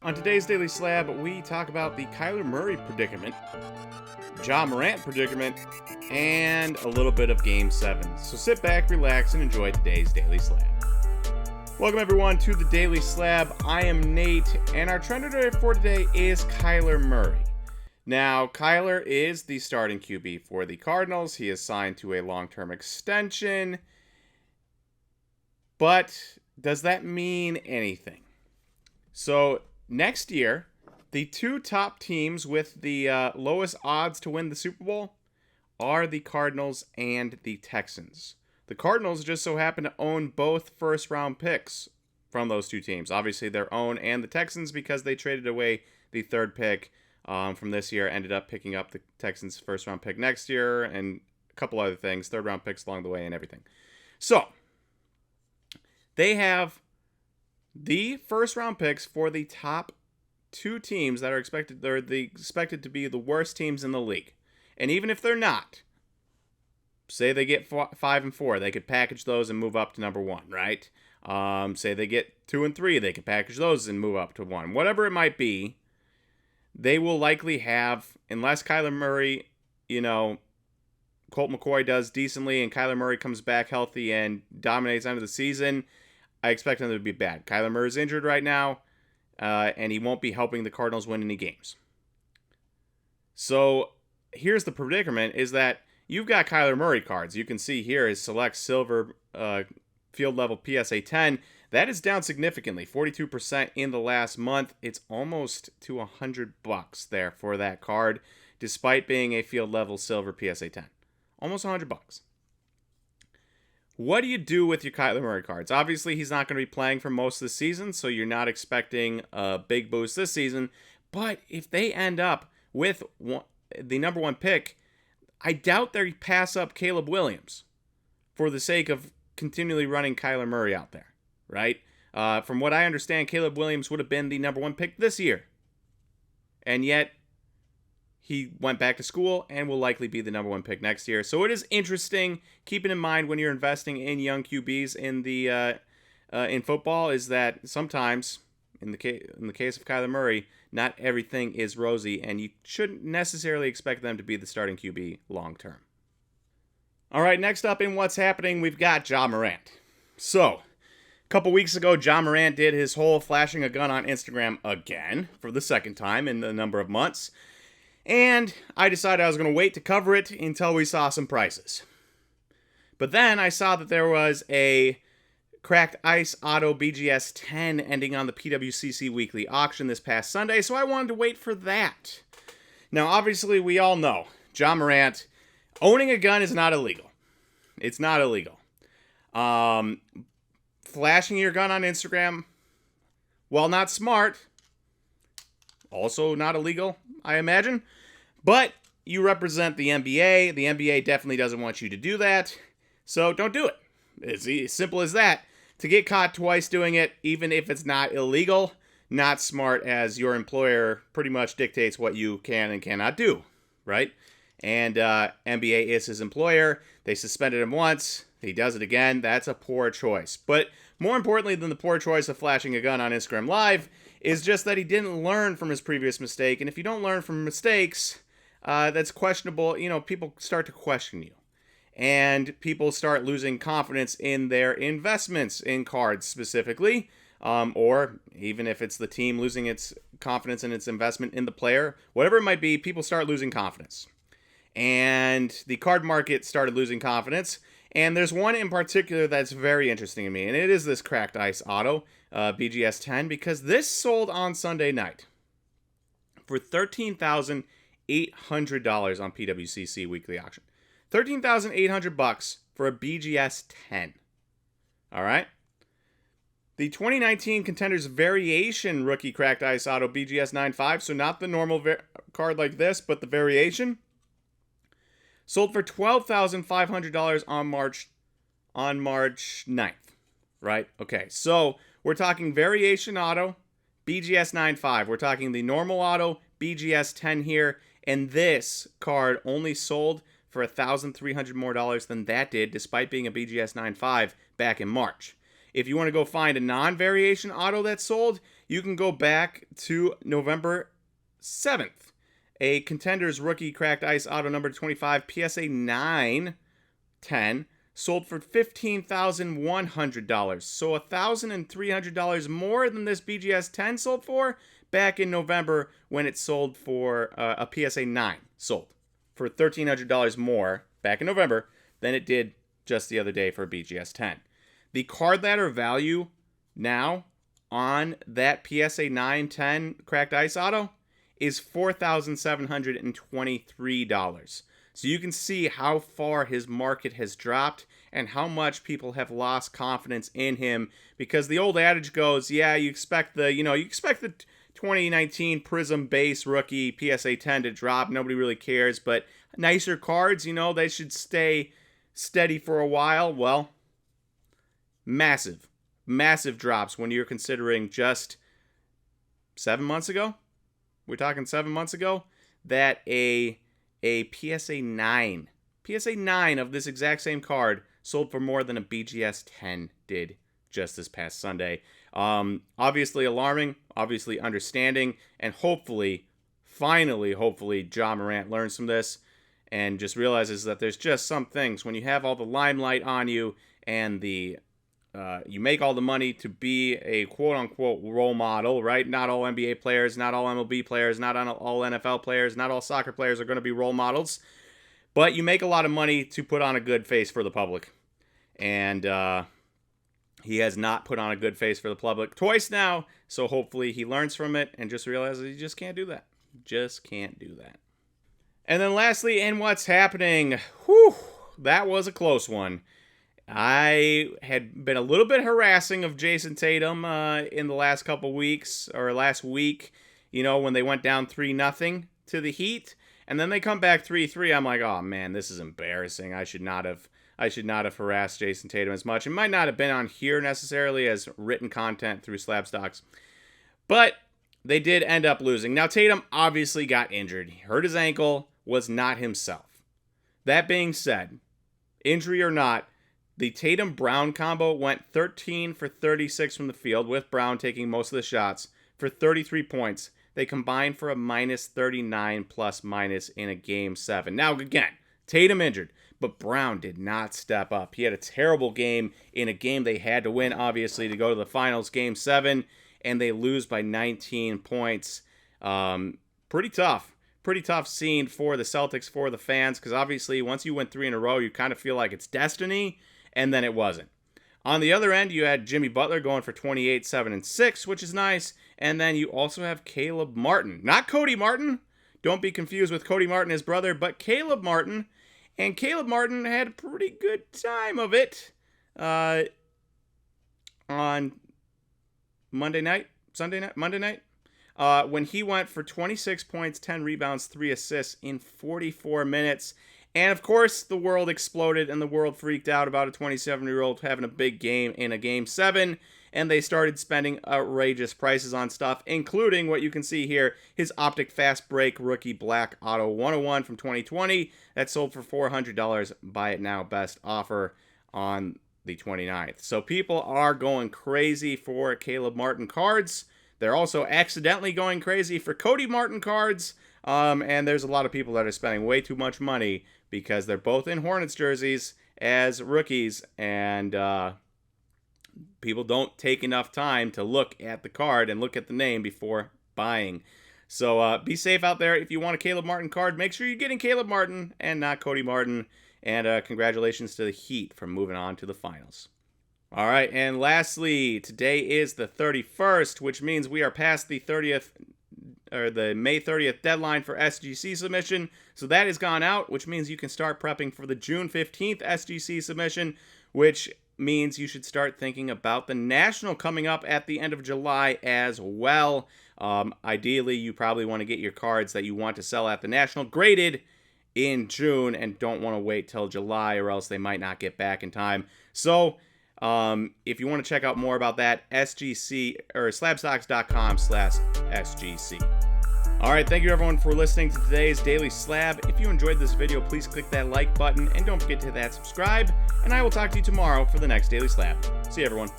On today's Daily Slab, we talk about the Kyler Murray predicament, Ja Morant predicament, and a little bit of Game 7. So sit back, relax, and enjoy today's Daily Slab. Welcome everyone to the Daily Slab. I am Nate, and our trend for today is Kyler Murray. Now, Kyler is the starting QB for the Cardinals. He is signed to a long-term extension. But does that mean anything? So, next year, the two top teams with the lowest odds to win the Super Bowl are the Cardinals and the Texans. The Cardinals just so happen to own both first-round picks from those two teams. Obviously, their own and the Texans because they traded away the third pick from this year, ended up picking up the Texans' first-round pick next year, and a couple other things, third-round picks along the way and everything. So, they have the first-round picks for the top two teams that are expected to be the worst teams in the league. And even if they're not, say they get 5 and 4, they could package those and move up to number 1, right? Say they get 2 and 3, they could package those and move up to 1. Whatever it might be, they will likely have, unless Kyler Murray, Colt McCoy does decently and Kyler Murray comes back healthy and dominates end of the season, I expect them to be bad. Kyler Murray's injured right now, and he won't be helping the Cardinals win any games. So here's the predicament, is that you've got Kyler Murray cards. You can see here his select silver field level PSA 10. That is down significantly, 42% in the last month. It's almost to $100 there for that card, despite being a field level silver PSA 10. Almost $100. What do you do with your Kyler Murray cards? Obviously, he's not going to be playing for most of the season, so you're not expecting a big boost this season. But if they end up with the number 1 pick, I doubt they pass up Caleb Williams for the sake of continually running Kyler Murray out there, right? From what I understand, Caleb Williams would have been the number 1 pick this year. And yet, he went back to school and will likely be the number 1 pick next year. So it is interesting, keeping in mind when you're investing in young QBs in football, is that sometimes, in the case of Kyler Murray, not everything is rosy, and you shouldn't necessarily expect them to be the starting QB long term. All right, next up in what's happening, we've got Ja Morant. So, a couple weeks ago, Ja Morant did his whole flashing a gun on Instagram again for the second time in a number of months. And I decided I was going to wait to cover it until we saw some prices. But then I saw that there was a Cracked Ice Auto BGS 10 ending on the PWCC weekly auction this past Sunday, so I wanted to wait for that. Now, obviously, we all know Ja Morant, owning a gun is not illegal. It's not illegal. Flashing your gun on Instagram, while not smart, also not illegal, I imagine. But you represent the NBA. The NBA definitely doesn't want you to do that. So don't do it. It's as simple as that. To get caught twice doing it, even if it's not illegal, not smart, as your employer pretty much dictates what you can and cannot do, right? And NBA is his employer. They suspended him once. He does it again. That's a poor choice. But more importantly than the poor choice of flashing a gun on Instagram Live is just that he didn't learn from his previous mistake. And if you don't learn from mistakes, that's questionable. People start to question you. And people start losing confidence in their investments in cards specifically. Or even if it's the team losing its confidence in its investment in the player. Whatever it might be, people start losing confidence. And the card market started losing confidence. And there's one in particular that's very interesting to me. And it is this Cracked Ice Auto BGS 10, because this sold on Sunday night for $13,800 on PWCC weekly auction. $13,800 for a BGS 10. All right. The 2019 Contenders Variation Rookie Cracked Ice Auto BGS 9.5, so not the normal card like this, but the variation, sold for $12,500 on March 9th. Right? Okay, so we're talking Variation Auto, BGS 9.5. We're talking the normal auto, BGS 10 here, and this card only sold for $1,300 more than that did, despite being a BGS 9.5 back in March. If you want to go find a non-variation auto that sold, you can go back to November 7th. A Contenders rookie cracked ice auto number 25 PSA 910 sold for $15,100. So $1,300 more than this BGS 10 sold for back in November when it sold for a PSA 9 sold for $1,300 more back in November than it did just the other day for a BGS 10. The card ladder value now on that PSA 910 cracked ice auto is $4,723. So you can see how far his market has dropped and how much people have lost confidence in him, because the old adage goes, yeah, you expect the 2019 Prism base rookie PSA 10 to drop. Nobody really cares, but nicer cards, they should stay steady for a while. Well, massive drops when you're considering just 7 months ago. We're talking 7 months ago that a PSA 9 of this exact same card sold for more than a BGS 10 did just this past Sunday. Obviously alarming, obviously understanding, and hopefully, Ja Morant learns from this and just realizes that there's just some things when you have all the limelight on you and you make all the money to be a quote-unquote role model, right? Not all NBA players, not all MLB players, not all NFL players, not all soccer players are going to be role models. But you make a lot of money to put on a good face for the public. And he has not put on a good face for the public twice now. So hopefully he learns from it and just realizes he just can't do that. Just can't do that. And then lastly, in what's happening, that was a close one. I had been a little bit harassing of Jason Tatum in the last couple weeks, or last week, when they went down 3-0 to the Heat, and then they come back 3-3. I'm like, oh man, this is embarrassing. I should not have harassed Jason Tatum as much. It might not have been on here necessarily as written content through SlabStox, but they did end up losing. Now Tatum obviously got injured. He hurt his ankle, was not himself. That being said, injury or not, the Tatum-Brown combo went 13 for 36 from the field, with Brown taking most of the shots, for 33 points. They combined for a -39 plus-minus in a Game 7. Now, again, Tatum injured, but Brown did not step up. He had a terrible game in a game they had to win, obviously, to go to the finals, Game 7, and they lose by 19 points. Pretty tough scene for the Celtics, for the fans, because obviously once you win 3 in a row, you kind of feel like it's destiny. And then it wasn't. On the other end, you had Jimmy Butler going for 28, 7, and 6, which is nice. And then you also have Caleb Martin. Not Cody Martin. Don't be confused with Cody Martin, his brother, but Caleb Martin. And Caleb Martin had a pretty good time of it on Monday night, when he went for 26 points, 10 rebounds, 3 assists in 44 minutes. And, of course, the world exploded and the world freaked out about a 27-year-old having a big game in a Game 7. And they started spending outrageous prices on stuff, including what you can see here, his Optic Fast Break Rookie Black Auto 101 from 2020. That sold for $400. Buy it now. Best offer on the 29th. So people are going crazy for Caleb Martin cards. They're also accidentally going crazy for Cody Martin cards. And there's a lot of people that are spending way too much money because they're both in Hornets jerseys as rookies, and people don't take enough time to look at the card and look at the name before buying. So be safe out there. If you want a Caleb Martin card, make sure you're getting Caleb Martin and not Cody Martin. And congratulations to the Heat for moving on to the finals. All right, and lastly, today is the 31st, which means we are past the 30th or the May 30th deadline for SGC submission. So that has gone out, which means you can start prepping for the June 15th SGC submission, which means you should start thinking about the National coming up at the end of July as well. Ideally, you probably want to get your cards that you want to sell at the National graded in June and don't want to wait till July or else they might not get back in time. So if you want to check out more about that, SGC or SlabStox.com/SGC. All right, thank you everyone for listening to today's Daily Slab. If you enjoyed this video, please click that like button and don't forget to hit that subscribe. And I will talk to you tomorrow for the next Daily Slab. See you everyone.